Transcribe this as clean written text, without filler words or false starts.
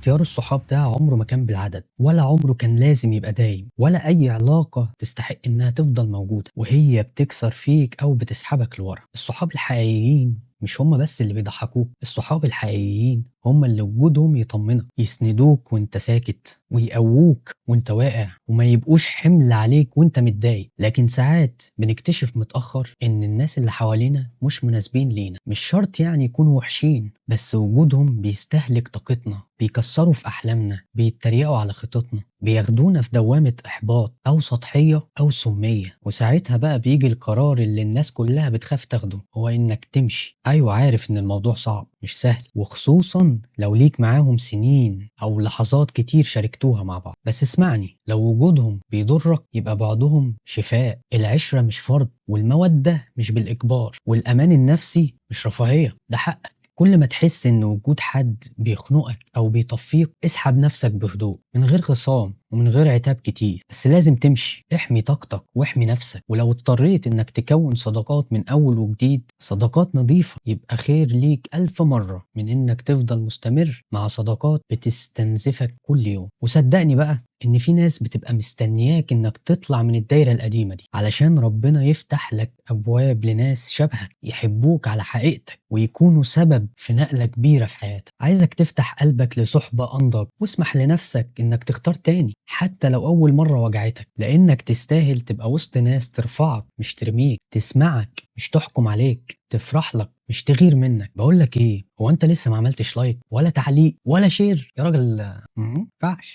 اختيار الصحاب ده عمره ما كان بالعدد ولا عمره كان لازم يبقى دايم ولا أي علاقة تستحق إنها تفضل موجودة وهي بتكسر فيك أو بتسحبك لورا. الصحاب الحقيقيين مش هم بس اللي بيضحكوك، الصحاب الحقيقيين هم اللي وجودهم يطمنك، يسندوك وانت ساكت ويقووك وانت واقع وما يبقوش حمل عليك وانت متضايق. لكن ساعات بنكتشف متأخر ان الناس اللي حوالينا مش مناسبين لينا، مش شرط يعني يكونوا وحشين، بس وجودهم بيستهلك طاقتنا، بيكسروا في أحلامنا، بيتريقوا على خططنا، بياخدونا في دوامة إحباط أو سطحية أو سمية. وساعتها بقى بيجي القرار اللي الناس كلها بتخاف تاخده، هو إنك تمشي. أيوة عارف إن الموضوع صعب مش سهل، وخصوصا لو ليك معاهم سنين أو لحظات كتير شاركتوها مع بعض. بس اسمعني، لو وجودهم بيضرك يبقى بعضهم شفاء. العشرة مش فرض، والمودة مش بالإجبار، والأمان النفسي مش رفاهية، ده حق. كل ما تحس إن وجود حد بيخنقك أو بيطفيك اسحب نفسك بهدوء، من غير خصام ومن غير عتاب كتير. بس لازم تمشي، احمي طاقتك واحمي نفسك. ولو اضطريت إنك تكون صداقات من أول وجديد، صداقات نظيفة، يبقى خير ليك ألف مرة من إنك تفضل مستمر مع صداقات بتستنزفك كل يوم. وصدقني بقى إن في ناس بتبقى مستنياك إنك تطلع من الدايرة القديمة دي علشان ربنا يفتح لك أبواب لناس شبهك يحبوك على حقيقتك ويكونوا سبب في نقلة كبيرة في حياتك. عايزك تفتح قلبك لصحبة أنضج، واسمح لنفسك إنك تختار تاني حتى لو أول مرة وجعتك، لأنك تستاهل تبقى وسط ناس ترفعك مش ترميك، تسمعك مش تحكم عليك، تفرح لك مش تغير منك. بقولك إيه، هو أنت لسه ما عملتش لايك ولا تعليق ولا شير يا راجل؟ ما ينفعش.